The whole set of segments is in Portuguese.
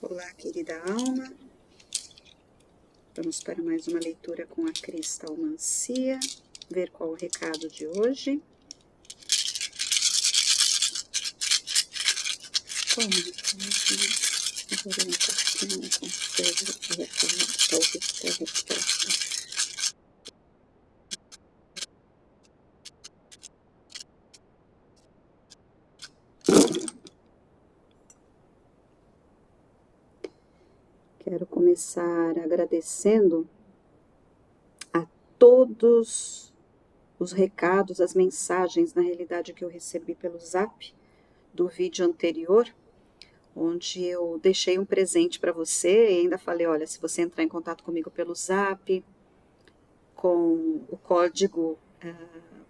Olá, querida alma. Vamos para mais uma leitura com a cristalmancia, ver qual o recado de hoje. Quero começar agradecendo a todos os recados, as mensagens, na realidade, que eu recebi pelo Zap do vídeo anterior, onde eu deixei um presente para você e ainda falei, olha, se você entrar em contato comigo pelo Zap, com o código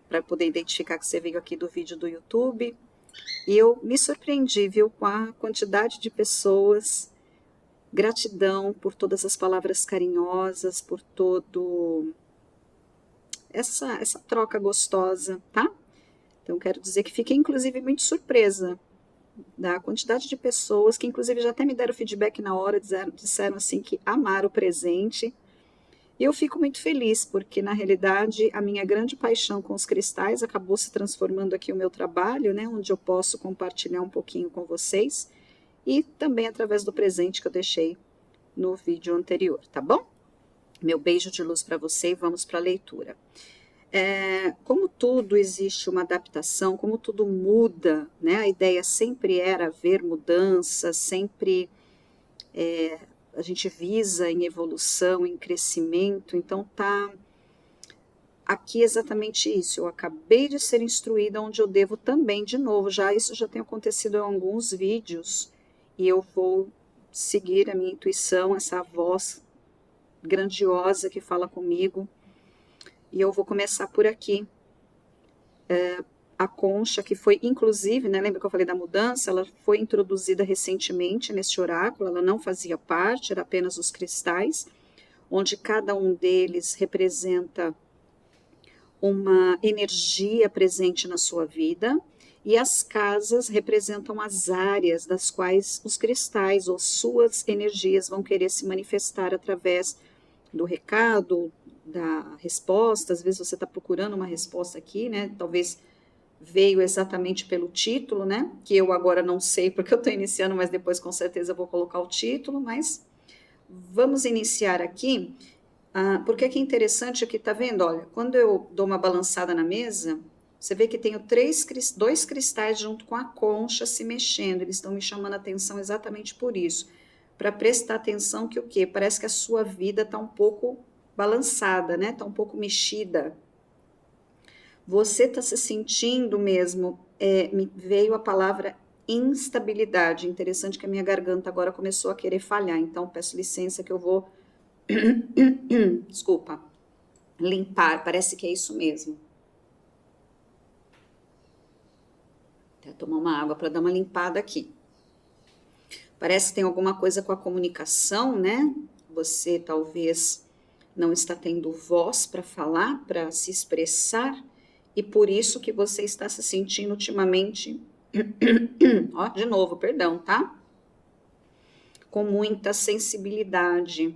para poder identificar que você veio aqui do vídeo do YouTube, e eu me surpreendi, viu, com a quantidade de pessoas. Gratidão por todas as palavras carinhosas, por todo essa troca gostosa, tá? Então, quero dizer que fiquei, inclusive, muito surpresa da quantidade de pessoas que, inclusive, já até me deram feedback na hora, disseram assim que amaram o presente. E eu fico muito feliz, porque, na realidade, a minha grande paixão com os cristais acabou se transformando aqui o meu trabalho, né, onde eu posso compartilhar um pouquinho com vocês, e também através do presente que eu deixei no vídeo anterior, tá bom? Meu beijo de luz para você e vamos para a leitura. Como tudo existe uma adaptação, como tudo muda, né? A ideia sempre era ver mudança, sempre a gente visa em evolução, em crescimento, então tá aqui exatamente isso. Eu acabei de ser instruída onde eu devo também, de novo, isso já tem acontecido em alguns vídeos, e eu vou seguir a minha intuição, essa voz grandiosa que fala comigo, e eu vou começar por aqui. A concha, que foi inclusive, né, lembra que eu falei da mudança, ela foi introduzida recentemente nesse oráculo, ela não fazia parte, era apenas os cristais, onde cada um deles representa uma energia presente na sua vida, e as casas representam as áreas das quais os cristais ou suas energias vão querer se manifestar através do recado, da resposta. Às vezes você está procurando uma resposta aqui, né? Talvez veio exatamente pelo título, né? Que eu agora não sei porque eu estou iniciando, mas depois com certeza vou colocar o título. Mas vamos iniciar aqui. Porque que é interessante aqui, tá vendo? Olha, quando eu dou uma balançada na mesa, você vê que tenho dois cristais junto com a concha se mexendo. Eles estão me chamando a atenção exatamente por isso. Para prestar atenção que o quê? Parece que a sua vida está um pouco balançada, né? Está um pouco mexida. Você está se sentindo mesmo, me veio a palavra instabilidade. Interessante que a minha garganta agora começou a querer falhar, então peço licença que eu vou, desculpa, limpar, parece que é isso mesmo. Até tomar uma água para dar uma limpada aqui. Parece que tem alguma coisa com a comunicação, né? Você talvez não está tendo voz para falar, para se expressar, e por isso que você está se sentindo ultimamente, ó, de novo, perdão, tá? Com muita sensibilidade.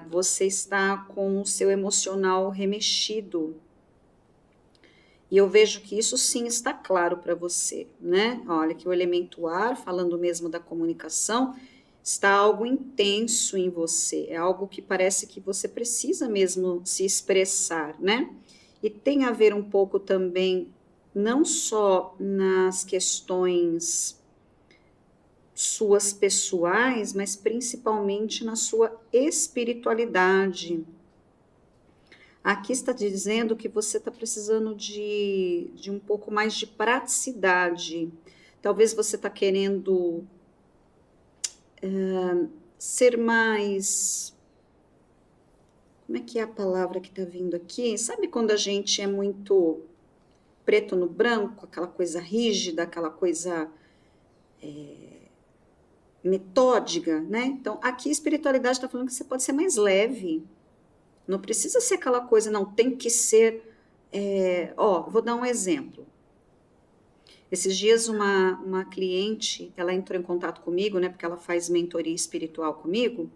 Você está com o seu emocional remexido. E eu vejo que isso sim está claro para você, né? Olha que o elemento ar, falando mesmo da comunicação, está algo intenso em você, é algo que parece que você precisa mesmo se expressar, né? E tem a ver um pouco também, não só nas questões suas pessoais, mas principalmente na sua espiritualidade. Aqui está dizendo que você está precisando de um pouco mais de praticidade. Talvez você está querendo ser mais... Como é que é a palavra que está vindo aqui? Sabe quando a gente é muito preto no branco, aquela coisa rígida, aquela coisa metódica, né? Então, aqui a espiritualidade está falando que você pode ser mais leve. Não precisa ser aquela coisa, não, tem que ser... vou dar um exemplo. Esses dias uma cliente, ela entrou em contato comigo, né, porque ela faz mentoria espiritual comigo.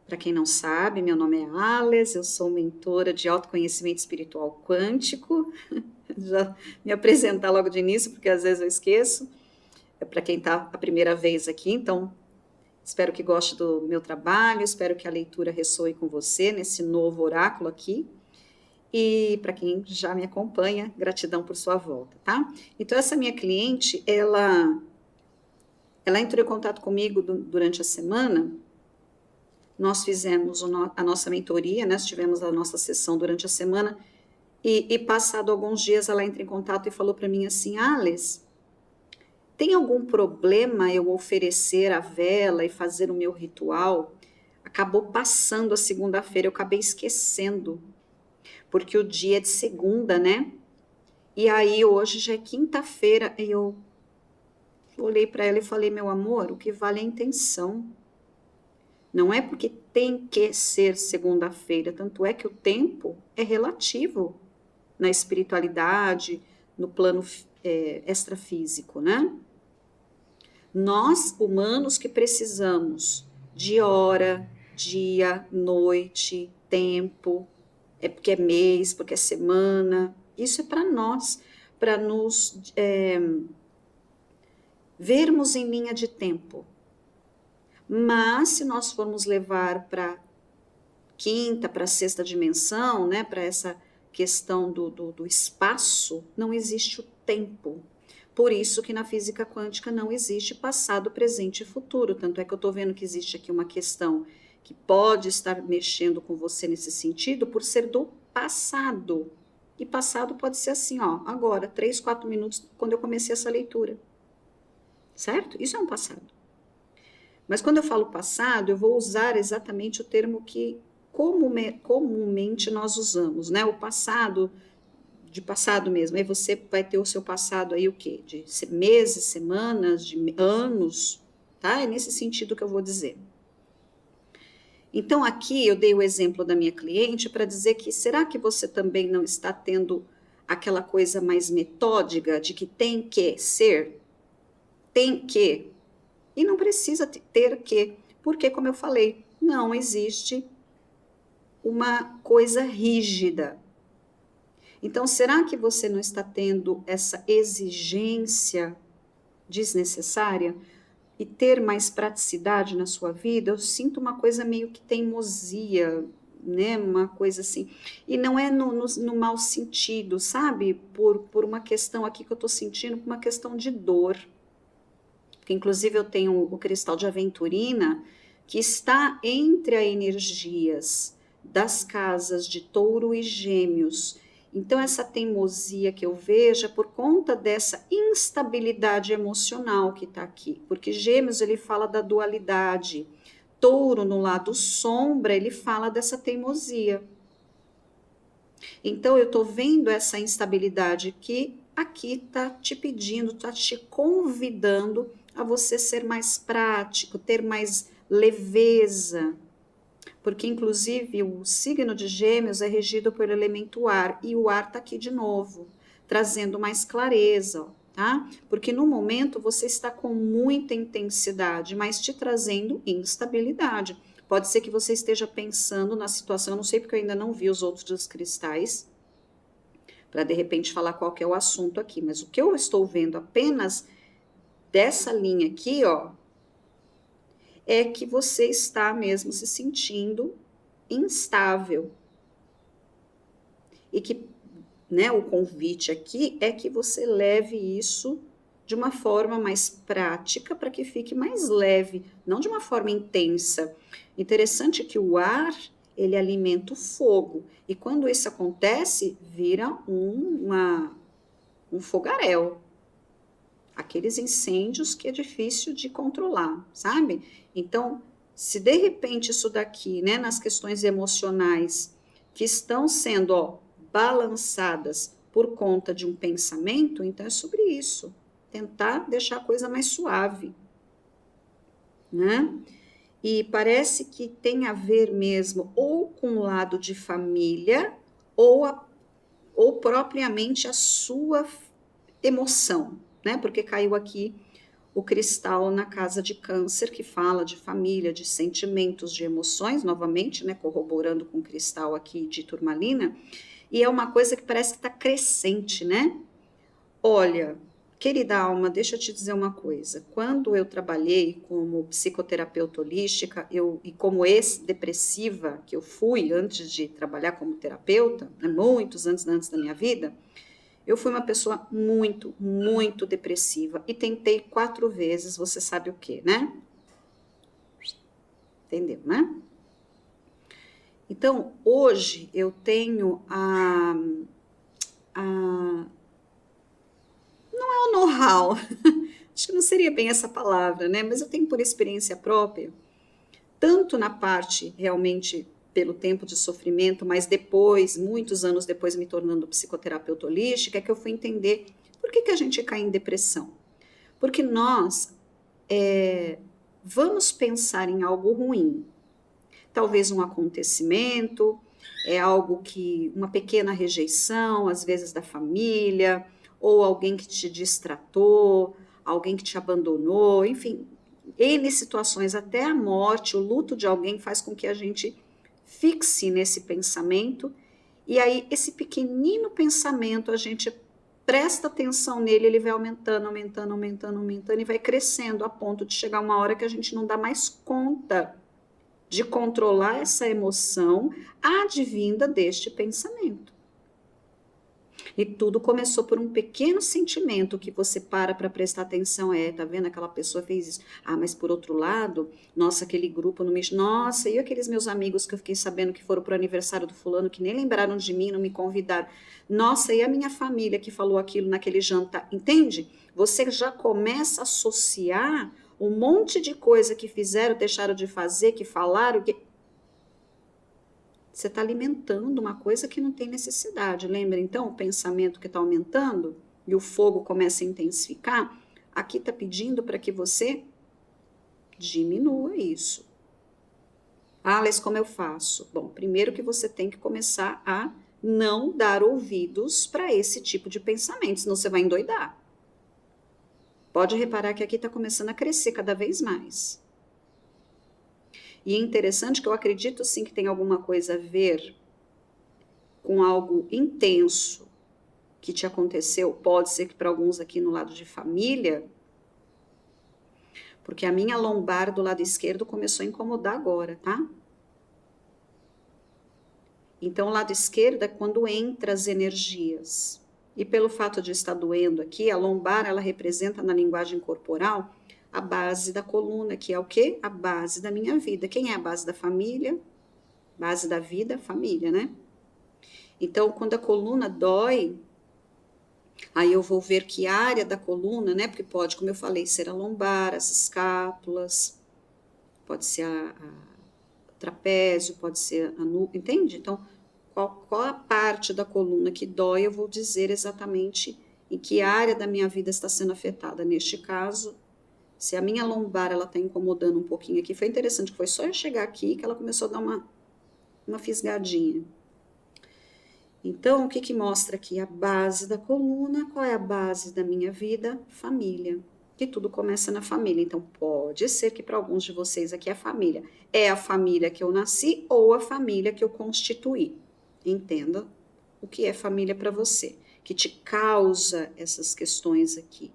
Para quem não sabe, meu nome é Ales, eu sou mentora de autoconhecimento espiritual quântico. Já me apresentar logo de início, porque às vezes eu esqueço. É para quem está a primeira vez aqui, então espero que goste do meu trabalho, espero que a leitura ressoe com você nesse novo oráculo aqui. E para quem já me acompanha, gratidão por sua volta, tá? Então, essa minha cliente, ela entrou em contato comigo durante a semana. Nós fizemos a nossa mentoria, né? Nós tivemos a nossa sessão durante a semana. E passado alguns dias, ela entra em contato e falou para mim assim: Ales, tem algum problema eu oferecer a vela e fazer o meu ritual? Acabou passando a segunda-feira, eu acabei esquecendo. Porque o dia é de segunda, né? E aí hoje já é quinta-feira, e eu olhei para ela e falei, meu amor, o que vale é a intenção. Não é porque tem que ser segunda-feira, tanto é que o tempo é relativo na espiritualidade, no plano extrafísico, né? Nós, humanos, que precisamos de hora, dia, noite, tempo, é porque é mês, porque é semana. Isso é para nós, para nos vermos em linha de tempo. Mas se nós formos levar para quinta, para sexta dimensão, né, para essa questão do espaço, não existe o tempo. Por isso que na física quântica não existe passado, presente e futuro. Tanto é que eu estou vendo que existe aqui uma questão que pode estar mexendo com você nesse sentido por ser do passado. E passado pode ser assim, ó, agora, 3, 4 minutos, quando eu comecei essa leitura. Certo? Isso é um passado. Mas quando eu falo passado, eu vou usar exatamente o termo que comumente nós usamos, né? O passado, de passado mesmo. Aí você vai ter o seu passado aí o quê? De meses, semanas, de anos, tá? É nesse sentido que eu vou dizer. Então, aqui eu dei o exemplo da minha cliente para dizer que será que você também não está tendo aquela coisa mais metódica de que tem que ser? Tem que. E não precisa ter que, porque, como eu falei, não existe uma coisa rígida. Então, será que você não está tendo essa exigência desnecessária? E ter mais praticidade na sua vida, eu sinto uma coisa meio que teimosia, né? Uma coisa assim. E não é no mau sentido, sabe? Por uma questão aqui que eu estou sentindo, uma questão de dor. Porque, inclusive, eu tenho o cristal de aventurina, que está entre as energias das casas de touro e gêmeos. Então, essa teimosia que eu vejo é por conta dessa instabilidade emocional que está aqui. Porque Gêmeos, ele fala da dualidade. Touro, no lado sombra, ele fala dessa teimosia. Então, eu estou vendo essa instabilidade que aqui está te pedindo, está te convidando a você ser mais prático, ter mais leveza. Porque, inclusive, o signo de Gêmeos é regido pelo elemento ar, e o ar está aqui de novo, trazendo mais clareza, tá? Porque no momento você está com muita intensidade, mas te trazendo instabilidade. Pode ser que você esteja pensando na situação, eu não sei porque eu ainda não vi os outros cristais, para de repente falar qual que é o assunto aqui, mas o que eu estou vendo apenas dessa linha aqui, ó, é que você está mesmo se sentindo instável. E que, né, o convite aqui é que você leve isso de uma forma mais prática para que fique mais leve, não de uma forma intensa. Interessante que o ar, ele alimenta o fogo. E quando isso acontece, vira um fogaréu. Aqueles incêndios que é difícil de controlar, sabe? Então, se de repente isso daqui, né, nas questões emocionais, que estão sendo, ó, balançadas por conta de um pensamento, então é sobre isso. Tentar deixar a coisa mais suave, né? E parece que tem a ver mesmo ou com o lado de família ou propriamente a sua emoção. né? Porque caiu aqui o cristal na casa de Câncer, que fala de família, de sentimentos, de emoções, novamente, né? Corroborando com o cristal aqui de turmalina. E é uma coisa que parece que está crescente, né? Olha, querida alma, deixa eu te dizer uma coisa. Quando eu trabalhei como psicoterapeuta holística, e como ex-depressiva, que eu fui antes de trabalhar como terapeuta, né, muitos anos antes da minha vida, eu fui uma pessoa muito, muito depressiva e tentei 4 vezes, você sabe o quê, né? Entendeu, né? Então, hoje eu tenho não é o know-how, acho que não seria bem essa palavra, né? Mas eu tenho por experiência própria, tanto na parte realmente pelo tempo de sofrimento, mas depois, muitos anos depois, me tornando psicoterapeuta holística, é que eu fui entender por que a gente cai em depressão. Porque nós vamos pensar em algo ruim, talvez um acontecimento, algo que, uma pequena rejeição, às vezes da família, ou alguém que te distratou, alguém que te abandonou, enfim, N situações, até a morte, o luto de alguém faz com que a gente fixe nesse pensamento, e aí esse pequenino pensamento, a gente presta atenção nele, ele vai aumentando, aumentando, aumentando, aumentando, e vai crescendo a ponto de chegar uma hora que a gente não dá mais conta de controlar essa emoção advinda deste pensamento. E tudo começou por um pequeno sentimento que você para prestar atenção, tá vendo? Aquela pessoa fez isso. Ah, mas por outro lado, nossa, aquele grupo não me... Nossa, e aqueles meus amigos que eu fiquei sabendo que foram pro aniversário do fulano, que nem lembraram de mim, não me convidaram. Nossa, e a minha família que falou aquilo naquele jantar, entende? Você já começa a associar um monte de coisa que fizeram, deixaram de fazer, que falaram, que... Você está alimentando uma coisa que não tem necessidade. Lembra, então, o pensamento que está aumentando e o fogo começa a intensificar? Aqui está pedindo para que você diminua isso. Ah, Alex, como eu faço? Bom, primeiro que você tem que começar a não dar ouvidos para esse tipo de pensamento, senão você vai endoidar. Pode reparar que aqui está começando a crescer cada vez mais. E é interessante que eu acredito sim que tem alguma coisa a ver com algo intenso que te aconteceu. Pode ser que para alguns aqui no lado de família, porque a minha lombar do lado esquerdo começou a incomodar agora, tá? Então, o lado esquerdo é quando entra as energias. E pelo fato de estar doendo aqui, a lombar, ela representa na linguagem corporal a base da coluna, que é o quê? A base da minha vida. Quem é a base da família? Base da vida, família, né? Então, quando a coluna dói, aí eu vou ver que área da coluna, né? Porque pode, como eu falei, ser a lombar, as escápulas, pode ser a trapézio, pode ser a nuca, entende? Então, qual a parte da coluna que dói, eu vou dizer exatamente em que área da minha vida está sendo afetada. Neste caso, se a minha lombar ela está incomodando um pouquinho aqui, foi interessante que foi só eu chegar aqui que ela começou a dar uma fisgadinha. Então, o que mostra aqui? A base da coluna. Qual é a base da minha vida? Família. E tudo começa na família. Então, pode ser que para alguns de vocês aqui a família é a família que eu nasci ou a família que eu constituí. Entenda o que é família para você, que te causa essas questões aqui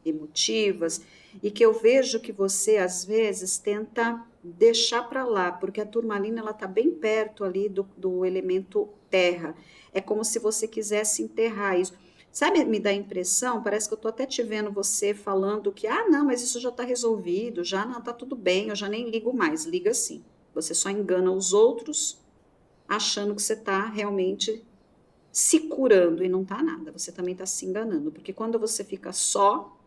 emotivas, e que eu vejo que você às vezes tenta deixar para lá, porque a turmalina ela tá bem perto ali do elemento terra. É como se você quisesse enterrar isso. Sabe, me dá a impressão, parece que eu tô até te vendo você falando que, não, mas isso já está resolvido, já não, tá tudo bem, eu já nem ligo mais. Liga sim. Você só engana os outros achando que você está realmente se curando e não tá nada. Você também está se enganando, porque quando você fica só,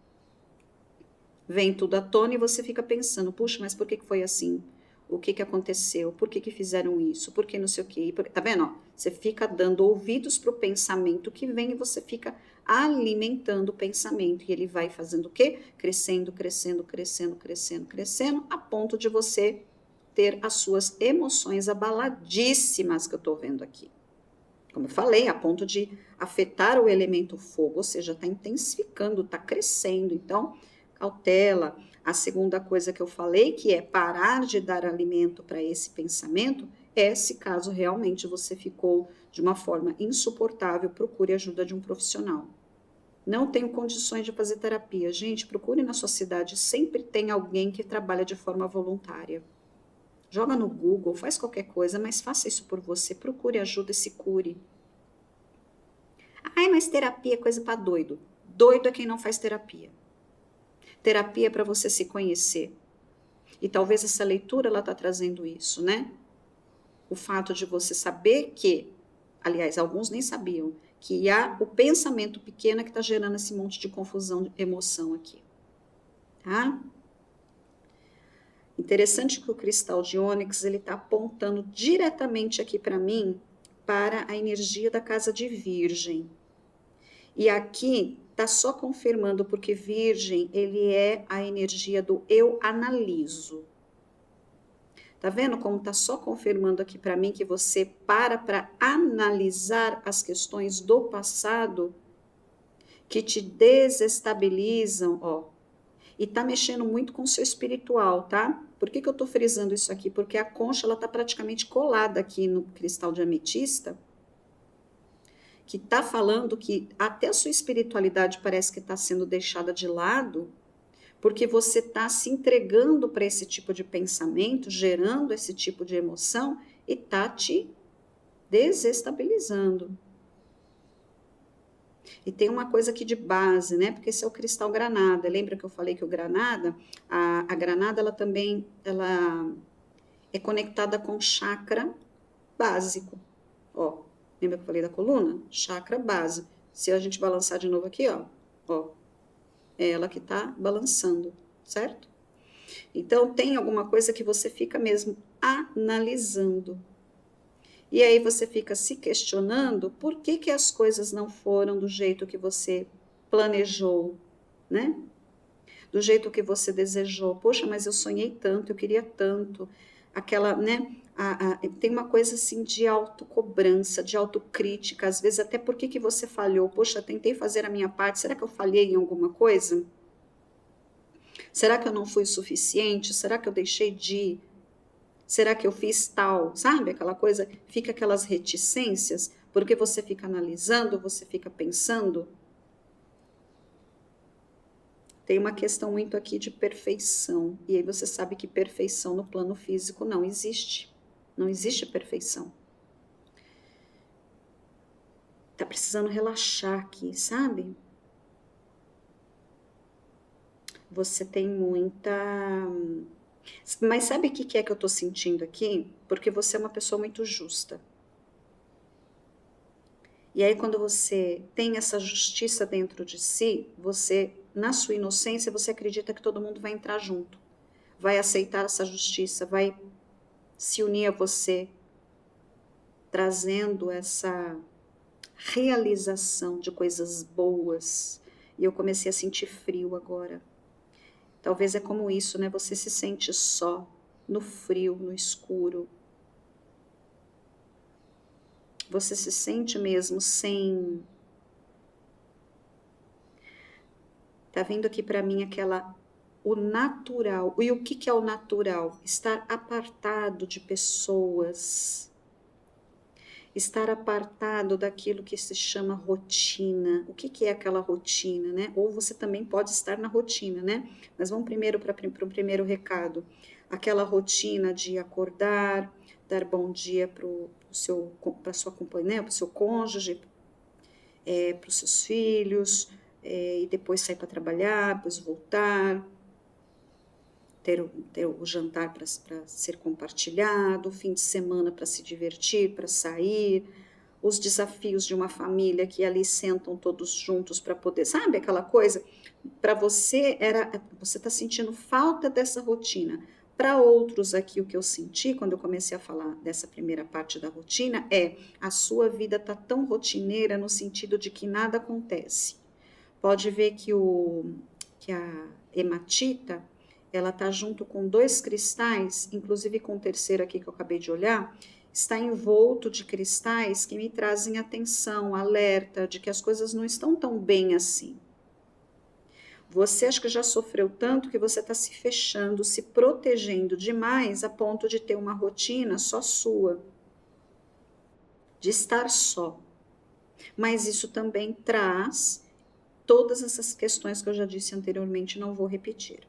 vem tudo à tona e você fica pensando, puxa, mas por que foi assim? O que aconteceu? Por que fizeram isso? Por que não sei o quê? Tá vendo? Ó, você fica dando ouvidos para o pensamento que vem e você fica alimentando o pensamento. E ele vai fazendo o quê? Crescendo, crescendo, crescendo, crescendo, crescendo, a ponto de você ter as suas emoções abaladíssimas que eu tô vendo aqui. Como eu falei, a ponto de afetar o elemento fogo, ou seja, está intensificando, está crescendo. Então, cautela. A segunda coisa que eu falei, que é parar de dar alimento para esse pensamento, é se caso realmente você ficou de uma forma insuportável, procure ajuda de um profissional. Não tenho condições de fazer terapia. Gente, procure na sua cidade, sempre tem alguém que trabalha de forma voluntária. Joga no Google, faz qualquer coisa, mas faça isso por você. Procure ajuda e se cure. Ai, mas terapia é coisa para doido. Doido é quem não faz terapia. Terapia é para você se conhecer. E talvez essa leitura ela está trazendo isso, né? O fato de você saber que, aliás, alguns nem sabiam, que há o pensamento pequeno que está gerando esse monte de confusão, de emoção aqui. Tá? Interessante que o cristal de ônix, ele está apontando diretamente aqui para mim, para a energia da casa de Virgem. E aqui está só confirmando, porque Virgem, ele é a energia do eu analiso. Tá vendo como tá só confirmando aqui para mim que você para analisar as questões do passado que te desestabilizam, ó. E tá mexendo muito com o seu espiritual, tá? Por que eu tô frisando isso aqui? Porque a concha, ela tá praticamente colada aqui no cristal de ametista, que tá falando que até a sua espiritualidade parece que está sendo deixada de lado, porque você está se entregando para esse tipo de pensamento, gerando esse tipo de emoção e está te desestabilizando. E tem uma coisa aqui de base, né? Porque esse é o cristal granada. Lembra que eu falei que o granada, a granada, ela também ela é conectada com chakra básico. Ó, lembra que eu falei da coluna? Chakra básico. Se a gente balançar de novo aqui, ó, é ela que está balançando, certo? Então, tem alguma coisa que você fica mesmo analisando. E aí você fica se questionando por que as coisas não foram do jeito que você planejou, né? Do jeito que você desejou. Poxa, mas eu sonhei tanto, eu queria tanto. Aquela, né? Tem uma coisa assim de autocobrança, de autocrítica, às vezes até por que você falhou. Poxa, tentei fazer a minha parte, será que eu falhei em alguma coisa? Será que eu não fui suficiente? Será que eu deixei de ir? Será que eu fiz tal? Sabe aquela coisa? Fica aquelas reticências, porque você fica analisando, você fica pensando. Tem uma questão muito aqui de perfeição. E aí você sabe que perfeição no plano físico não existe. Não existe perfeição. Tá precisando relaxar aqui, sabe? Você tem muita... Mas sabe o que é que eu tô sentindo aqui? Porque você é uma pessoa muito justa. E aí, quando você tem essa justiça dentro de si, você, na sua inocência, você acredita que todo mundo vai entrar junto, vai aceitar essa justiça, vai se unir a você, trazendo essa realização de coisas boas. E eu comecei a sentir frio agora. Talvez é como isso, né? Você se sente só, no frio, no escuro. Você se sente mesmo sem... Tá vindo aqui para mim o natural. E o que é o natural? Estar apartado de pessoas. Estar apartado daquilo que se chama rotina. O que é aquela rotina, né? Ou você também pode estar na rotina, né? Mas vamos primeiro para o primeiro recado. Aquela rotina de acordar, dar bom dia para sua companhia, para o seu cônjuge, para os seus filhos, e depois sair para trabalhar, depois voltar, ter o jantar para ser compartilhado, o fim de semana para se divertir, para sair, os desafios de uma família que ali sentam todos juntos para poder, sabe aquela coisa? Para você, você está sentindo falta dessa rotina. Para outros aqui, o que eu senti quando eu comecei a falar dessa primeira parte da rotina é a sua vida está tão rotineira no sentido de que nada acontece. Pode ver que a hematita, ela está junto com 2 cristais, inclusive com o terceiro aqui que eu acabei de olhar, está envolto de cristais que me trazem atenção, alerta de que as coisas não estão tão bem assim. Você acha que já sofreu tanto que você está se fechando, se protegendo demais a ponto de ter uma rotina só sua, de estar só. Mas isso também traz todas essas questões que eu já disse anteriormente, não vou repetir.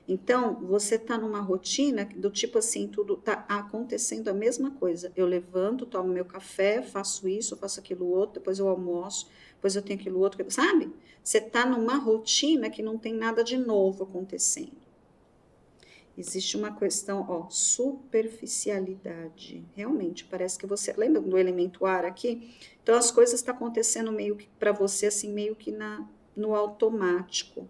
Então, você está numa rotina do tipo assim, tudo está acontecendo a mesma coisa. Eu levanto, tomo meu café, faço isso, faço aquilo outro, depois eu almoço, depois eu tenho aquilo outro, sabe? Você está numa rotina que não tem nada de novo acontecendo. Existe uma questão, ó, superficialidade. Realmente, parece que você... Lembra do elemento ar aqui? Então, as coisas estão acontecendo meio que para você, assim, meio que no automático.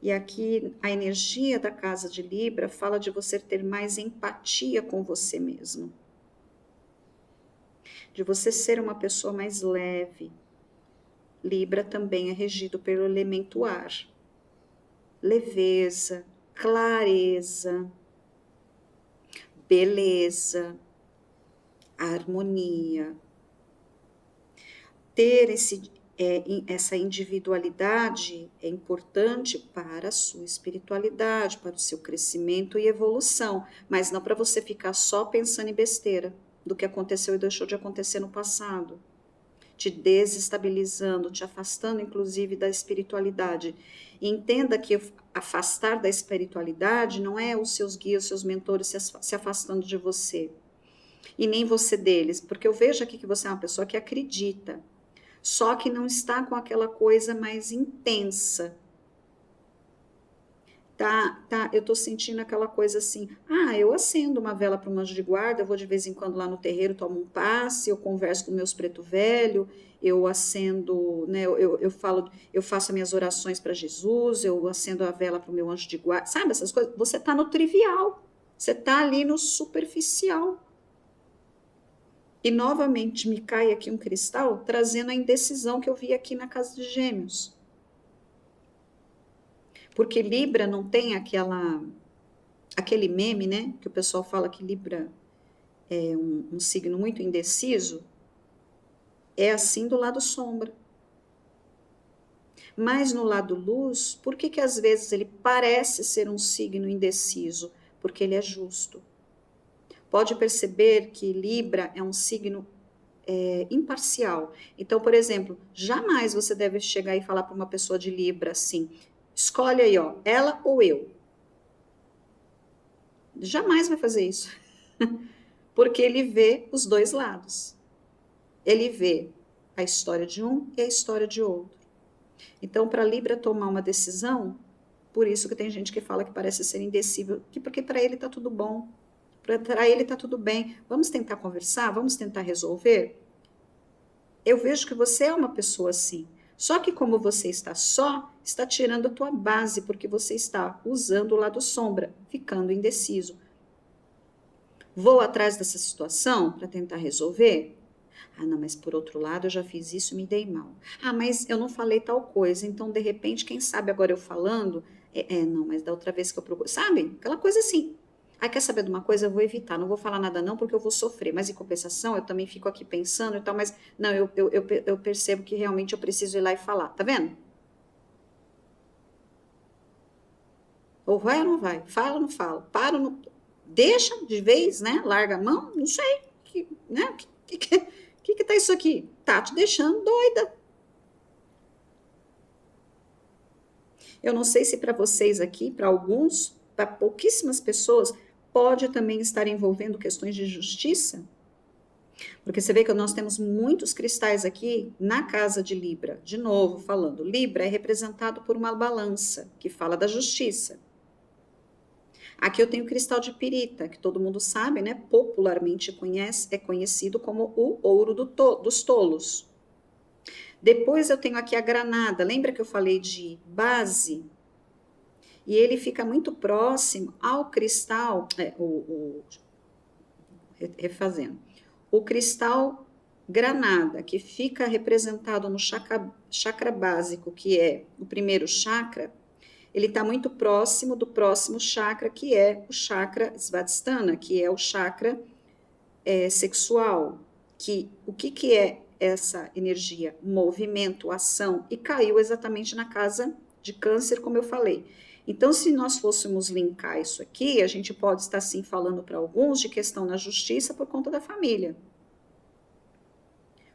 E aqui, a energia da casa de Libra fala de você ter mais empatia com você mesmo. De você ser uma pessoa mais leve. Libra também é regido pelo elemento ar. Leveza, clareza, beleza, harmonia. Ter essa individualidade é importante para a sua espiritualidade, para o seu crescimento e evolução, mas não para você ficar só pensando em besteira do que aconteceu e deixou de acontecer no passado, te desestabilizando, te afastando inclusive da espiritualidade. E entenda que afastar da espiritualidade não é os seus guias, os seus mentores se afastando de você, e nem você deles, porque eu vejo aqui que você é uma pessoa que acredita, só que não está com aquela coisa mais intensa. Tá, eu tô sentindo aquela coisa assim, eu acendo uma vela para um anjo de guarda, eu vou de vez em quando lá no terreiro, tomo um passe, eu converso com meus preto velho, eu acendo, né, eu faço as minhas orações para Jesus, eu acendo a vela para o meu anjo de guarda, sabe essas coisas? Você tá no trivial, você tá ali no superficial. E novamente me cai aqui um cristal, trazendo a indecisão que eu vi aqui na casa de Gêmeos. Porque Libra não tem aquele meme, né? Que o pessoal fala que Libra é um signo muito indeciso. É assim do lado sombra. Mas no lado luz, por que às vezes ele parece ser um signo indeciso? Porque ele é justo. Pode perceber que Libra é um signo imparcial. Então, por exemplo, jamais você deve chegar e falar para uma pessoa de Libra assim, escolhe aí, ó, ela ou eu. Jamais vai fazer isso. Porque ele vê os dois lados. Ele vê a história de um e a história de outro. Então, para Libra tomar uma decisão, por isso que tem gente que fala que parece ser indecível, porque para ele está tudo bom. Para ele está tudo bem. Vamos tentar conversar? Vamos tentar resolver? Eu vejo que você é uma pessoa assim. Só que como você está só, está tirando a tua base, porque você está usando o lado sombra, ficando indeciso. Vou atrás dessa situação para tentar resolver? Não, mas por outro lado eu já fiz isso e me dei mal. Mas eu não falei tal coisa, então de repente, quem sabe agora eu falando, não, mas da outra vez que eu procuro, sabe? Aquela coisa assim. Quer saber de uma coisa? Eu vou evitar, não vou falar nada não, porque eu vou sofrer. Mas em compensação, eu também fico aqui pensando e tal, mas não, eu percebo que realmente eu preciso ir lá e falar. Tá vendo? Ou vai ou não vai? Fala ou não fala? Para ou não... Deixa de vez, né? Larga a mão? Não sei. Né? Que tá isso aqui? Tá te deixando doida. Eu não sei se para vocês aqui, para alguns, para pouquíssimas pessoas, pode também estar envolvendo questões de justiça. Porque você vê que nós temos muitos cristais aqui na casa de Libra. De novo, falando, Libra é representado por uma balança, que fala da justiça. Aqui eu tenho o cristal de pirita, que todo mundo sabe, né? Popularmente é conhecido como o ouro dos tolos. Depois eu tenho aqui a granada. Lembra que eu falei de base? E ele fica muito próximo ao cristal, refazendo, o cristal granada, que fica representado no chakra básico, que é o primeiro chakra, ele está muito próximo do próximo chakra, que é o chakra Svadhisthana, que é o chakra sexual. O que é essa energia? Movimento, ação, e caiu exatamente na casa de Câncer, como eu falei. Então, se nós fôssemos linkar isso aqui, a gente pode estar sim falando para alguns de questão na justiça por conta da família.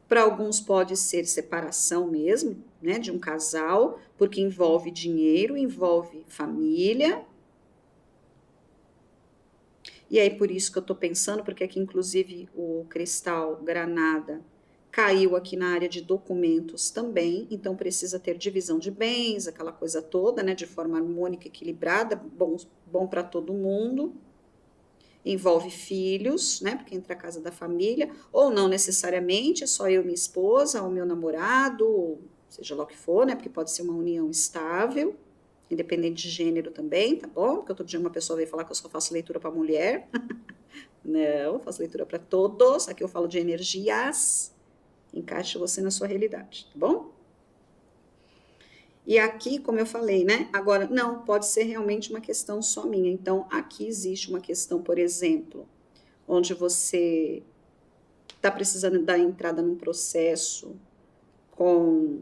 Para alguns pode ser separação mesmo, né, de um casal, porque envolve dinheiro, envolve família. E aí por isso que eu estou pensando, porque aqui inclusive o cristal granada caiu aqui na área de documentos também, então precisa ter divisão de bens, aquela coisa toda, né, de forma harmônica, equilibrada, bom para todo mundo. Envolve filhos, né, porque entra a casa da família, ou não necessariamente, é só eu e minha esposa, ou meu namorado, ou seja lá o que for, né, porque pode ser uma união estável, independente de gênero também, tá bom? Porque outro dia uma pessoa veio falar que eu só faço leitura para mulher. Não, eu faço leitura para todos, aqui eu falo de energias, encaixe você na sua realidade, tá bom? E aqui, como eu falei, né? Agora, não, pode ser realmente uma questão só minha. Então, aqui existe uma questão, por exemplo, onde você está precisando dar entrada num processo com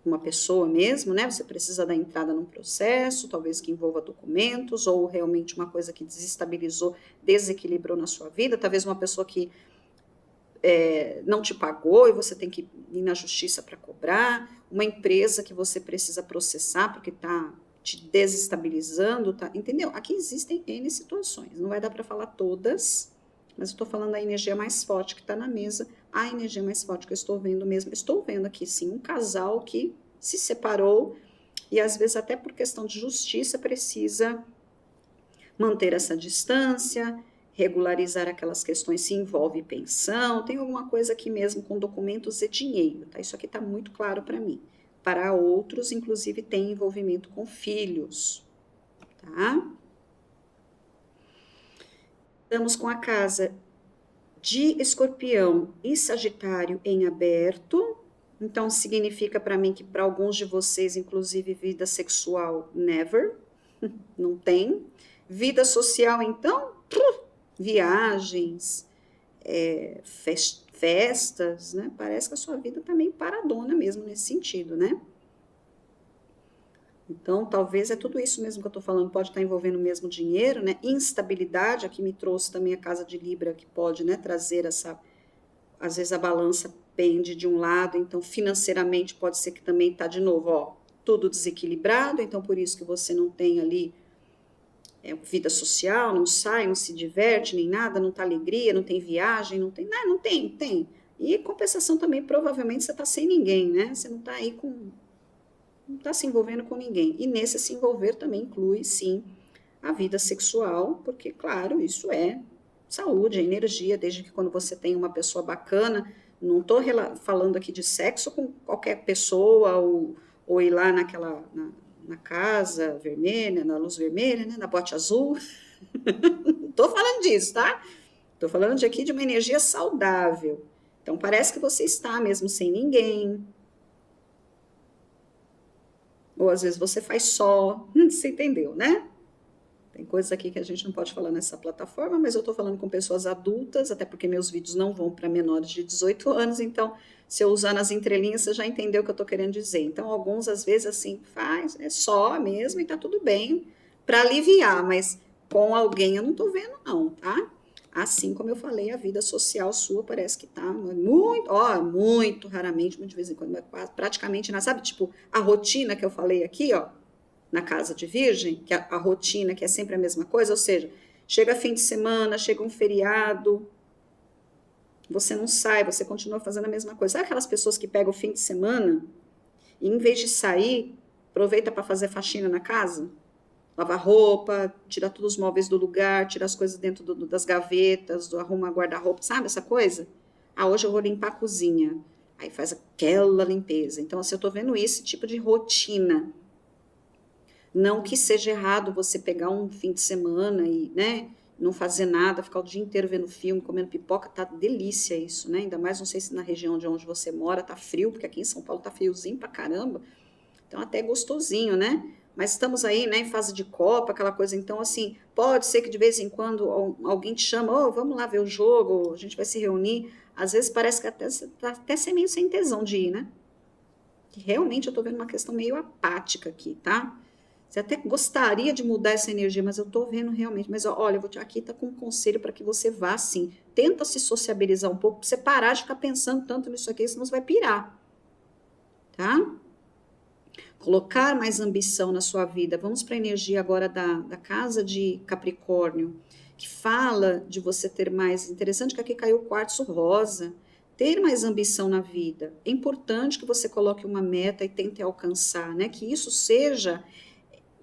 uma pessoa mesmo, né? Você precisa dar entrada num processo, talvez que envolva documentos, ou realmente uma coisa que desestabilizou, desequilibrou na sua vida, talvez uma pessoa que não te pagou e você tem que ir na justiça para cobrar, uma empresa que você precisa processar porque está te desestabilizando, tá? Entendeu? Aqui existem N situações, não vai dar para falar todas, mas eu estou falando da energia mais forte que está na mesa, a energia mais forte que eu estou vendo mesmo, estou vendo aqui sim um casal que se separou e às vezes até por questão de justiça precisa manter essa distância, regularizar aquelas questões, se envolve pensão, tem alguma coisa aqui mesmo com documentos e dinheiro, tá? Isso aqui está muito claro para mim. Para outros, inclusive, tem envolvimento com filhos, tá? Estamos com a casa de Escorpião e Sagitário em aberto, então significa para mim que para alguns de vocês, inclusive vida sexual, never, não tem. Vida social, então, viagens, festas, né? Parece que a sua vida tá meio paradona mesmo nesse sentido, né? Então, talvez é tudo isso mesmo que eu tô falando, pode estar envolvendo o mesmo dinheiro, né? Instabilidade, aqui me trouxe também a casa de Libra, que pode, né, trazer essa... Às vezes a balança pende de um lado, então financeiramente pode ser que também tá de novo, ó, tudo desequilibrado, então por isso que você não tem ali vida social, não sai, não se diverte, nem nada, não tá alegria, não tem viagem, não tem, não tem. E compensação também, provavelmente você tá sem ninguém, né? Você não tá aí não tá se envolvendo com ninguém. E nesse se envolver também inclui, sim, a vida sexual, porque, claro, isso é saúde, é energia, desde que quando você tem uma pessoa bacana, não tô falando aqui de sexo com qualquer pessoa, ou ir lá na casa vermelha, na luz vermelha, né, na bote azul. Não tô falando disso, tá? Tô falando aqui de uma energia saudável. Então, parece que você está mesmo sem ninguém. Ou às vezes você faz só. Você entendeu, né? Tem coisas aqui que a gente não pode falar nessa plataforma, mas eu tô falando com pessoas adultas, até porque meus vídeos não vão para menores de 18 anos, então, se eu usar nas entrelinhas, você já entendeu o que eu tô querendo dizer. Então, alguns, às vezes, assim, faz, é só mesmo e tá tudo bem, para aliviar, mas com alguém eu não tô vendo, não, tá? Assim como eu falei, a vida social sua parece que tá muito raramente, muito de vez em quando, mas praticamente, sabe, tipo, a rotina que eu falei aqui, ó, na casa de virgem, que a rotina que é sempre a mesma coisa, ou seja, chega fim de semana, chega um feriado, você não sai, você continua fazendo a mesma coisa. Sabe aquelas pessoas que pegam o fim de semana e em vez de sair, aproveita para fazer faxina na casa? Lavar roupa, tirar todos os móveis do lugar, tirar as coisas dentro das gavetas, arruma guarda-roupa, sabe essa coisa? Ah, hoje eu vou limpar a cozinha. Aí faz aquela limpeza. Então, assim, eu tô vendo esse tipo de rotina. Não que seja errado você pegar um fim de semana e, né, não fazer nada, ficar o dia inteiro vendo filme, comendo pipoca, tá delícia isso, né? Ainda mais, não sei se na região de onde você mora tá frio, porque aqui em São Paulo tá friozinho pra caramba. Então, até gostosinho, né? Mas estamos aí, né, em fase de Copa, aquela coisa. Então, assim, pode ser que de vez em quando alguém te chama, oh, vamos lá ver o jogo, a gente vai se reunir. Às vezes parece que até ser meio sem tesão de ir, né? Que realmente eu tô vendo uma questão meio apática aqui, tá? Você até gostaria de mudar essa energia, mas eu tô vendo realmente. Mas olha, aqui tá com um conselho para que você vá assim. Tenta se sociabilizar um pouco, pra você parar de ficar pensando tanto nisso aqui, senão você vai pirar, tá? Colocar mais ambição na sua vida. Vamos para a energia agora da casa de Capricórnio, que fala de você ter mais. Interessante que aqui caiu o quartzo rosa. Ter mais ambição na vida. É importante que você coloque uma meta e tente alcançar, né? Que isso seja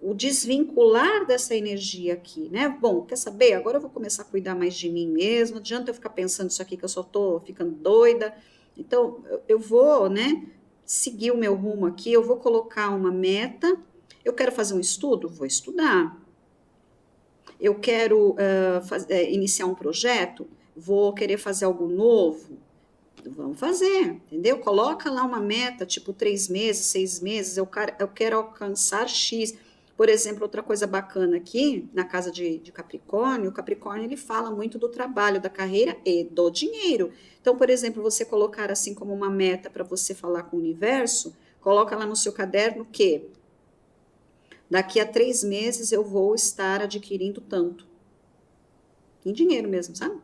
o desvincular dessa energia aqui, né? Bom, quer saber? Agora eu vou começar a cuidar mais de mim mesmo. Não adianta eu ficar pensando isso aqui que eu só tô ficando doida. Então, eu vou, né? Seguir o meu rumo aqui, eu vou colocar uma meta. Eu quero fazer um estudo? Vou estudar. Eu quero iniciar um projeto? Vou querer fazer algo novo? Vamos fazer, entendeu? Coloca lá uma meta, tipo 3 meses, 6 meses, eu quero alcançar X. Por exemplo, outra coisa bacana aqui, na casa de Capricórnio, o Capricórnio ele fala muito do trabalho, da carreira e do dinheiro. Então, por exemplo, você colocar assim como uma meta para você falar com o universo, coloca lá no seu caderno que daqui a 3 meses eu vou estar adquirindo tanto. Em dinheiro mesmo, sabe?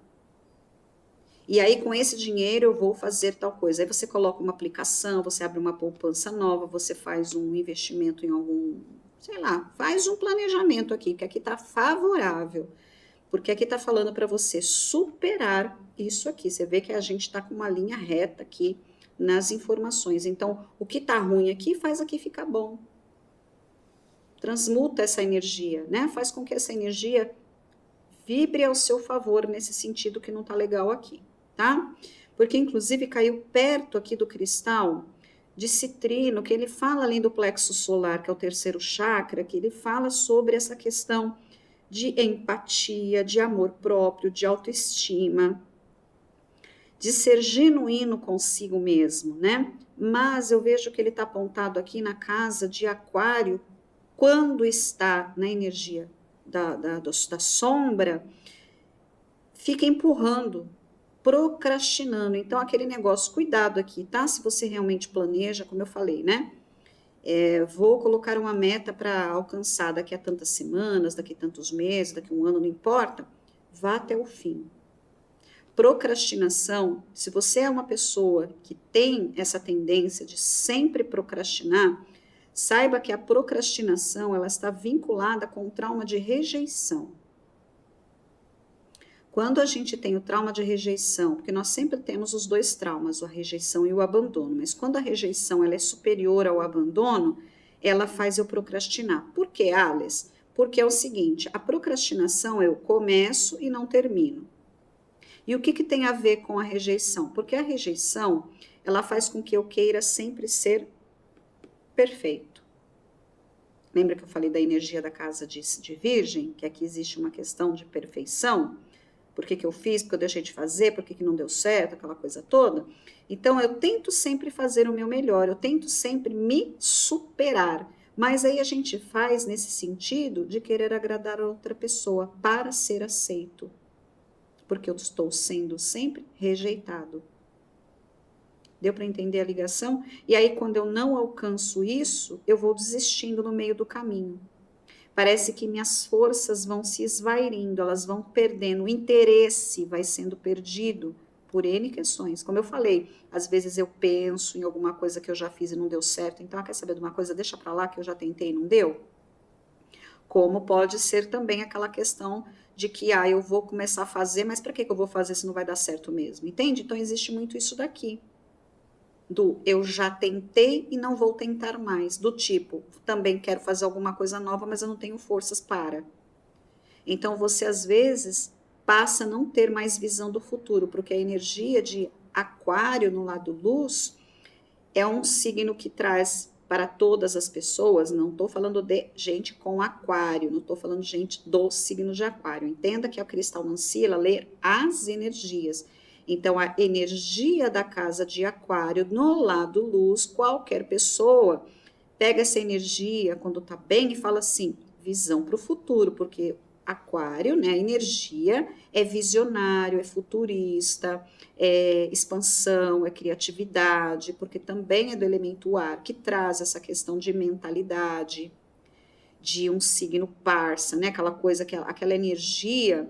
E aí, com esse dinheiro, eu vou fazer tal coisa. Aí você coloca uma aplicação, você abre uma poupança nova, você faz um investimento em algum, sei lá, faz um planejamento aqui, que aqui está favorável. Porque aqui está falando para você superar isso aqui. Você vê que a gente está com uma linha reta aqui nas informações. Então, o que está ruim aqui, faz aqui ficar bom. Transmuta essa energia, né? Faz com que essa energia vibre ao seu favor nesse sentido que não está legal aqui. Tá? Porque inclusive caiu perto aqui do cristal de citrino, que ele fala além do plexo solar, que é o terceiro chakra, que ele fala sobre essa questão de empatia, de amor próprio, de autoestima, de ser genuíno consigo mesmo, né? Mas eu vejo que ele está apontado aqui na casa de Aquário, quando está na energia da sombra, fica empurrando, procrastinando. Então, aquele negócio, cuidado aqui, tá? Se você realmente planeja, como eu falei, né? Vou colocar uma meta para alcançar daqui a tantas semanas, daqui a tantos meses, daqui a um ano, não importa. Vá até o fim. Procrastinação, se você é uma pessoa que tem essa tendência de sempre procrastinar, saiba que a procrastinação, ela está vinculada com o trauma de rejeição. Quando a gente tem o trauma de rejeição, porque nós sempre temos os dois traumas, a rejeição e o abandono, mas quando a rejeição ela é superior ao abandono, ela faz eu procrastinar. Por quê, Alice? Porque é o seguinte, a procrastinação eu começo e não termino. E o que tem a ver com a rejeição? Porque a rejeição, ela faz com que eu queira sempre ser perfeito. Lembra que eu falei da energia da casa de Virgem? Que aqui existe uma questão de perfeição? Por que eu fiz, porque eu deixei de fazer, por que não deu certo, aquela coisa toda. Então, eu tento sempre fazer o meu melhor, eu tento sempre me superar. Mas aí a gente faz nesse sentido de querer agradar a outra pessoa para ser aceito. Porque eu estou sendo sempre rejeitado. Deu para entender a ligação? E aí, quando eu não alcanço isso, eu vou desistindo no meio do caminho. Parece que minhas forças vão se esvairindo, elas vão perdendo, o interesse vai sendo perdido por N questões. Como eu falei, às vezes eu penso em alguma coisa que eu já fiz e não deu certo, então, quer saber de uma coisa? Deixa para lá que eu já tentei e não deu. Como pode ser também aquela questão de que, eu vou começar a fazer, mas para que eu vou fazer se não vai dar certo mesmo? Entende? Então, existe muito isso daqui. Do eu já tentei e não vou tentar mais, do tipo, também quero fazer alguma coisa nova, mas eu não tenho forças para. Então, você às vezes passa a não ter mais visão do futuro, porque a energia de Aquário no lado luz é um signo que traz para todas as pessoas, não estou falando de gente com Aquário, não estou falando de gente do signo de Aquário. Entenda que a cristalmancia, ela lê as energias. Então, a energia da casa de Aquário, no lado luz, qualquer pessoa pega essa energia quando tá bem e fala assim, visão para o futuro, porque Aquário, né, a energia é visionário, é futurista, é expansão, é criatividade, porque também é do elemento ar, que traz essa questão de mentalidade, de um signo parça, né, aquela coisa, aquela energia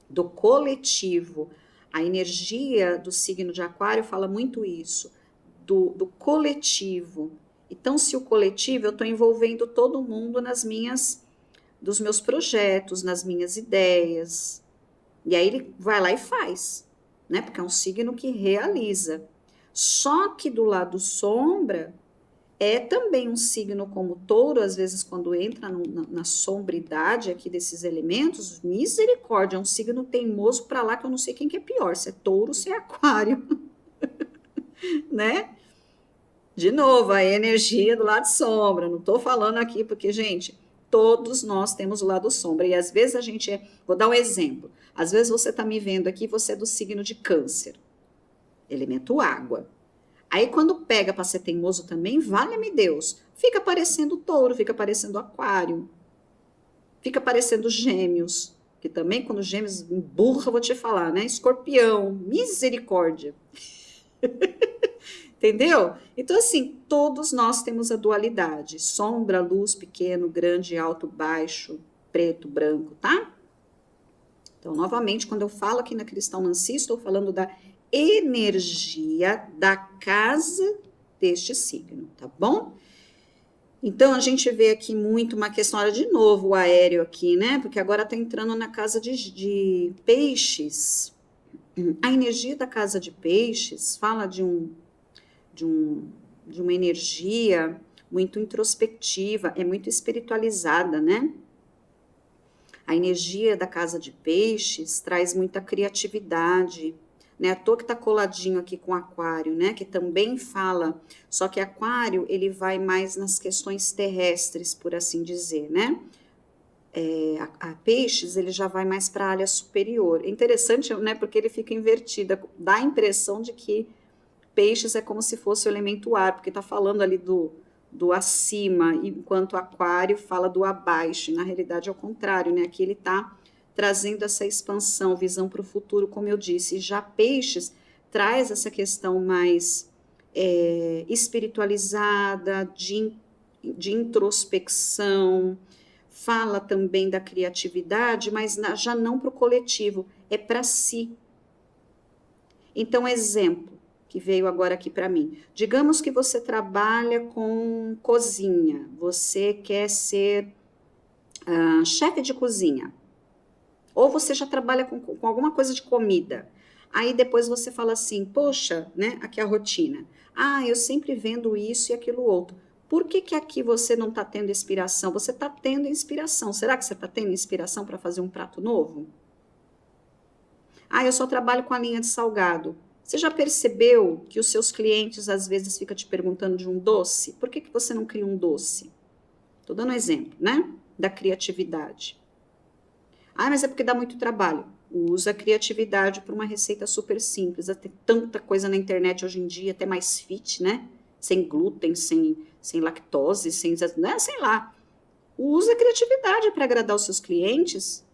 do coletivo. A energia do signo de Aquário fala muito isso, do coletivo. Então, se o coletivo, eu estou envolvendo todo mundo dos meus projetos, nas minhas ideias. E aí ele vai lá e faz, né? Porque é um signo que realiza. Só que do lado sombra é também um signo como touro, às vezes quando entra na sombridade aqui desses elementos, misericórdia, é um signo teimoso para lá que eu não sei quem que é pior, se é touro ou se é aquário, né? De novo, a energia do lado sombra, não estou falando aqui porque, gente, todos nós temos o lado sombra, e às vezes a gente vou dar um exemplo, às vezes você está me vendo aqui, você é do signo de câncer, elemento água, aí quando pega para ser teimoso também, valha-me Deus, fica parecendo touro, fica parecendo aquário, fica parecendo gêmeos, que também quando gêmeos emburra, vou te falar, né, escorpião, misericórdia, entendeu? Então, assim, todos nós temos a dualidade: sombra, luz, pequeno, grande, alto, baixo, preto, branco, tá? Então, novamente, quando eu falo aqui na cristalomancia, estou falando da energia da casa deste signo, tá bom? Então, a gente vê aqui muito uma questão, olha de novo o aéreo aqui, né? Porque agora tá entrando na casa de peixes. A energia da casa de peixes fala de uma energia muito introspectiva, é muito espiritualizada, né? A energia da casa de peixes traz muita criatividade, né? À toa que tá coladinho aqui com aquário, né? Que também fala, só que aquário, ele vai mais nas questões terrestres, por assim dizer, né? A peixes, ele já vai mais para a área superior. É interessante, né? Porque ele fica invertido, dá a impressão de que peixes é como se fosse o elemento ar, porque está falando ali do acima, enquanto aquário fala do abaixo, e na realidade é o contrário, né? Aqui ele está trazendo essa expansão, visão para o futuro, como eu disse, e já peixes traz essa questão mais espiritualizada, de introspecção, fala também da criatividade, mas já não para o coletivo, é para si. Então, exemplo, que veio agora aqui para mim. Digamos que você trabalha com cozinha, você quer ser chefe de cozinha, ou você já trabalha com alguma coisa de comida. Aí depois você fala assim, poxa, né, aqui é a rotina. Ah, eu sempre vendo isso e aquilo outro. Por que aqui você não está tendo inspiração? Você está tendo inspiração. Será que você está tendo inspiração para fazer um prato novo? Ah, eu só trabalho com a linha de salgado. Você já percebeu que os seus clientes às vezes ficam te perguntando de um doce? Por que você não cria um doce? Estou dando um exemplo, né? Da criatividade. Ah, mas é porque dá muito trabalho. Usa a criatividade para uma receita super simples. Tem tanta coisa na internet hoje em dia, até mais fit, né? Sem glúten, sem lactose, né? Sei lá. Usa a criatividade para agradar os seus clientes.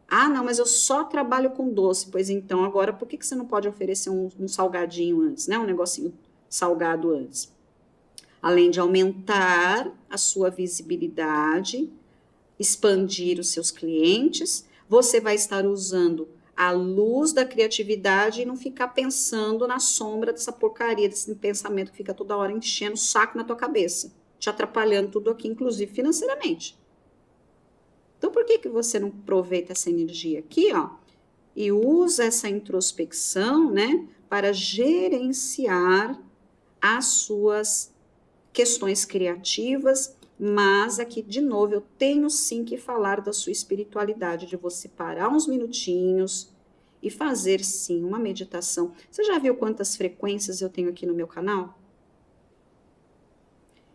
Ah, não, mas eu só trabalho com doce. Pois então, agora, por que você não pode oferecer um salgadinho antes, né? Um negocinho salgado antes? Além de aumentar a sua visibilidade, expandir os seus clientes, você vai estar usando a luz da criatividade e não ficar pensando na sombra dessa porcaria, desse pensamento que fica toda hora enchendo o saco na tua cabeça, te atrapalhando tudo aqui, inclusive financeiramente. Então, por que você não aproveita essa energia aqui, ó, e usa essa introspecção, né, para gerenciar as suas questões criativas, mas aqui, de novo, eu tenho sim que falar da sua espiritualidade, de você parar uns minutinhos e fazer sim uma meditação. Você já viu quantas frequências eu tenho aqui no meu canal?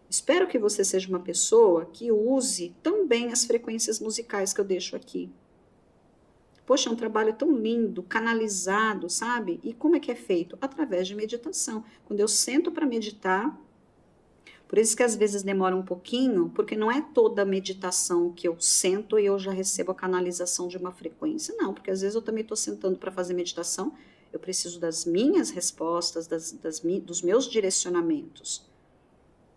Espero que você seja uma pessoa que use também as frequências musicais que eu deixo aqui. Poxa, é um trabalho tão lindo, canalizado, sabe? E como é que é feito? Através de meditação. Quando eu sento para meditar, Por isso que às vezes demora um pouquinho, porque não é toda meditação que eu sento e eu já recebo a canalização de uma frequência. Não, porque às vezes eu também estou sentando para fazer meditação, eu preciso das minhas respostas, dos meus direcionamentos.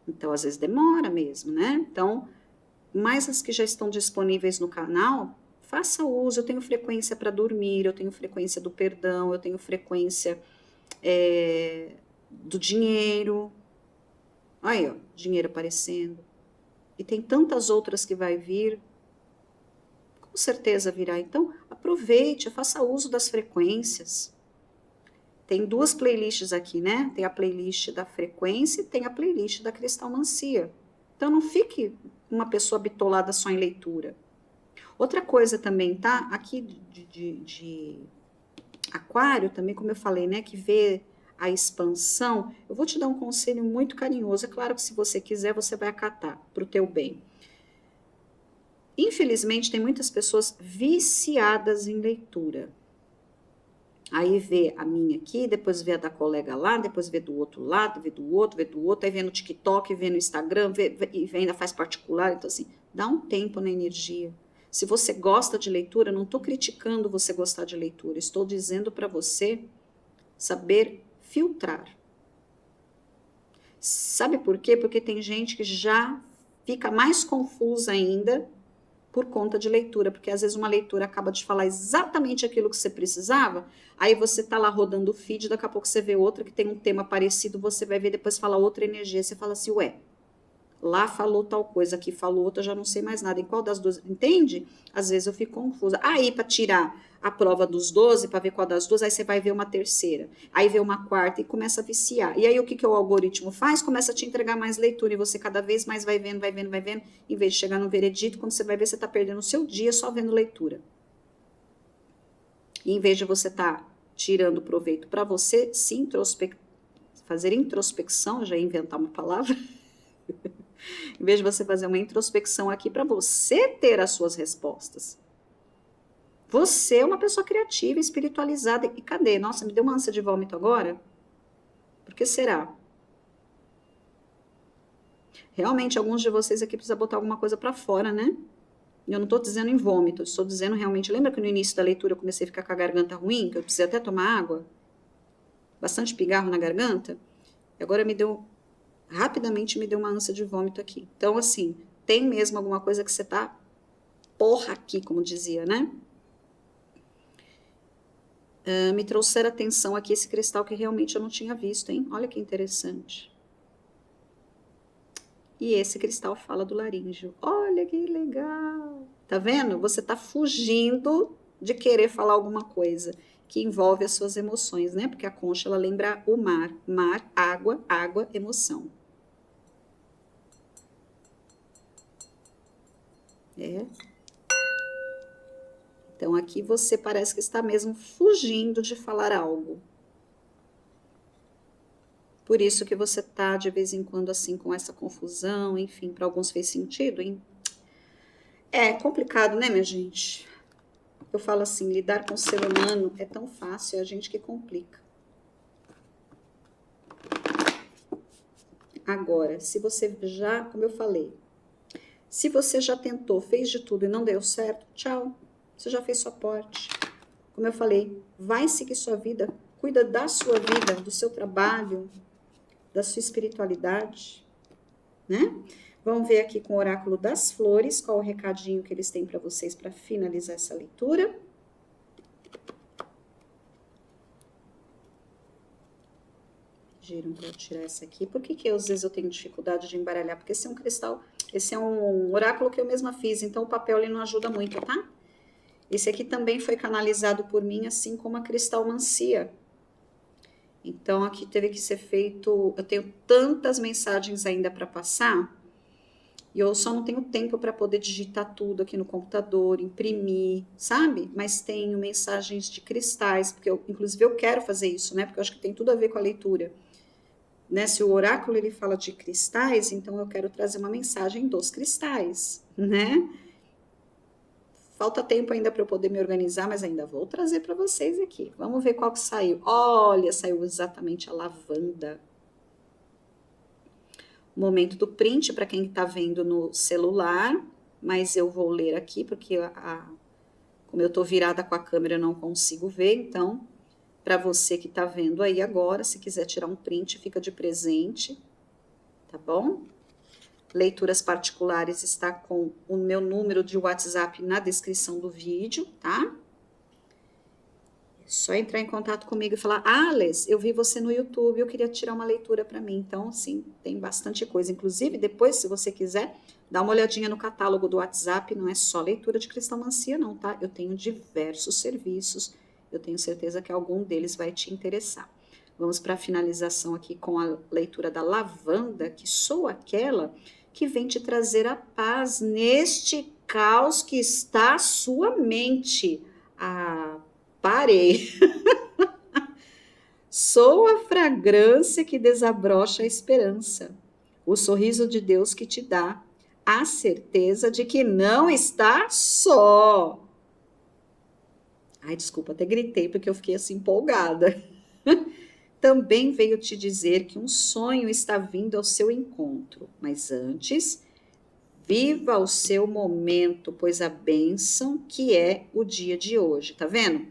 Então, às vezes demora mesmo, né? Então, mais as que já estão disponíveis no canal, faça uso. Eu tenho frequência para dormir, eu tenho frequência do perdão, eu tenho frequência do dinheiro. Aí, ó, dinheiro aparecendo. E tem tantas outras que vai vir. Com certeza virá. Então, aproveite, faça uso das frequências. Tem 2 playlists aqui, né? Tem a playlist da frequência e tem a playlist da cristalmancia. Então, não fique uma pessoa bitolada só em leitura. Outra coisa também, tá? Aqui de aquário também, como eu falei, né? Que vê a expansão. Eu vou te dar um conselho muito carinhoso. É claro que se você quiser, você vai acatar para o teu bem. Infelizmente, tem muitas pessoas viciadas em leitura. Aí vê a minha aqui, depois vê a da colega lá, depois vê do outro lado, vê do outro, aí vê no TikTok, vê no Instagram, e ainda faz particular. Então, assim, dá um tempo na energia. Se você gosta de leitura, não estou criticando você gostar de leitura, estou dizendo para você saber filtrar. Sabe por quê? Porque tem gente que já fica mais confusa ainda por conta de leitura, porque às vezes uma leitura acaba de falar exatamente aquilo que você precisava, aí você tá lá rodando o feed, daqui a pouco você vê outra que tem um tema parecido, você vai ver depois fala outra energia, você fala assim, ué, lá falou tal coisa, aqui falou outra, já não sei mais nada, em qual das duas, entende? Às vezes eu fico confusa. Aí, para tirar a prova dos 12, para ver qual das duas, aí você vai ver uma terceira, aí vê uma quarta e começa a viciar. E aí o que o algoritmo faz? Começa a te entregar mais leitura e você cada vez mais vai vendo, em vez de chegar no veredito, quando você vai ver, você está perdendo o seu dia só vendo leitura. E em vez de você estar tirando proveito para você se fazer introspecção, eu já ia inventar uma palavra, em vez de você fazer uma introspecção aqui para você ter as suas respostas. Você é uma pessoa criativa, espiritualizada. E cadê? Nossa, me deu uma ânsia de vômito agora? Por que será? Realmente, alguns de vocês aqui precisam botar alguma coisa para fora, né? Eu não estou dizendo em vômito, estou dizendo realmente... Lembra que no início da leitura eu comecei a ficar com a garganta ruim? Que eu precisei até tomar água? Bastante pigarro na garganta? E agora rapidamente me deu uma ânsia de vômito aqui. Então, assim, tem mesmo alguma coisa que você tá porra aqui, como dizia, né? Me trouxeram atenção aqui esse cristal que realmente eu não tinha visto, hein? Olha que interessante. E esse cristal fala do laríngeo. Olha que legal! Tá vendo? Você tá fugindo de querer falar alguma coisa que envolve as suas emoções, né? Porque a concha, ela lembra o mar. Mar, água, água, emoção. Então, aqui você parece que está mesmo fugindo de falar algo. Por isso que você tá, de vez em quando, assim, com essa confusão, enfim, para alguns fez sentido, hein? É complicado, né, minha gente? Eu falo assim, lidar com o ser humano é tão fácil, é a gente que complica. Agora, se você já, como eu falei, se você já tentou, fez de tudo e não deu certo, tchau. Você já fez sua parte. Como eu falei, vai seguir sua vida, cuida da sua vida, do seu trabalho, da sua espiritualidade, né? Vamos ver aqui com o oráculo das flores, qual o recadinho que eles têm para vocês para finalizar essa leitura. Giram para eu tirar essa aqui. Por que às vezes eu tenho dificuldade de embaralhar? Porque esse é um cristal, esse é um oráculo que eu mesma fiz, então o papel ele não ajuda muito, tá? Esse aqui também foi canalizado por mim, assim como a cristalmancia. Então, aqui teve que ser feito... Eu tenho tantas mensagens ainda para passar, e eu só não tenho tempo para poder digitar tudo aqui no computador, imprimir, sabe? Mas tenho mensagens de cristais, porque inclusive eu quero fazer isso, né? Porque eu acho que tem tudo a ver com a leitura. Né? Se o oráculo ele fala de cristais, então eu quero trazer uma mensagem dos cristais, né? Falta tempo ainda para eu poder me organizar, mas ainda vou trazer para vocês aqui. Vamos ver qual que saiu. Olha, saiu exatamente a lavanda. momento do print para quem está vendo no celular, mas eu vou ler aqui porque como eu estou virada com a câmera eu não consigo ver, então para você que está vendo aí agora, se quiser tirar um print, fica de presente, tá bom? Leituras particulares está com o meu número de WhatsApp na descrição do vídeo, tá? É só entrar em contato comigo e falar, Ales, eu vi você no YouTube, eu queria tirar uma leitura para mim. Então, sim, tem bastante coisa. Inclusive, depois, se você quiser, dá uma olhadinha no catálogo do WhatsApp, não é só leitura de cristomancia não, tá? Eu tenho diversos serviços, eu tenho certeza que algum deles vai te interessar. Vamos para a finalização aqui com a leitura da lavanda, que sou aquela que vem te trazer a paz neste caos que está a sua mente. Parei. Sou a fragrância que desabrocha a esperança, o sorriso de Deus que te dá a certeza de que não está só. Ai, desculpa, até gritei porque eu fiquei assim empolgada. Também veio te dizer que um sonho está vindo ao seu encontro, mas antes, viva o seu momento, pois a bênção que é o dia de hoje, tá vendo?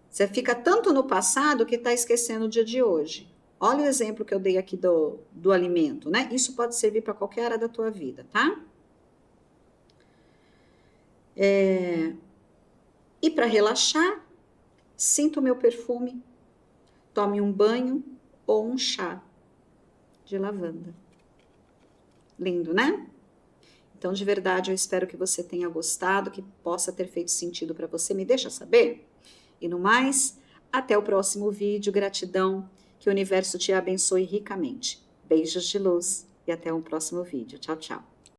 Você fica tanto no passado que está esquecendo o dia de hoje. Olha o exemplo que eu dei aqui do alimento, né? Isso pode servir para qualquer área da tua vida, tá? E para relaxar, sinta o meu perfume, tome um banho ou um chá de lavanda. Lindo, né? Então, de verdade, eu espero que você tenha gostado, que possa ter feito sentido para você. Me deixa saber? E no mais, até o próximo vídeo. Gratidão, que o universo te abençoe ricamente. Beijos de luz e até um próximo vídeo. Tchau, tchau.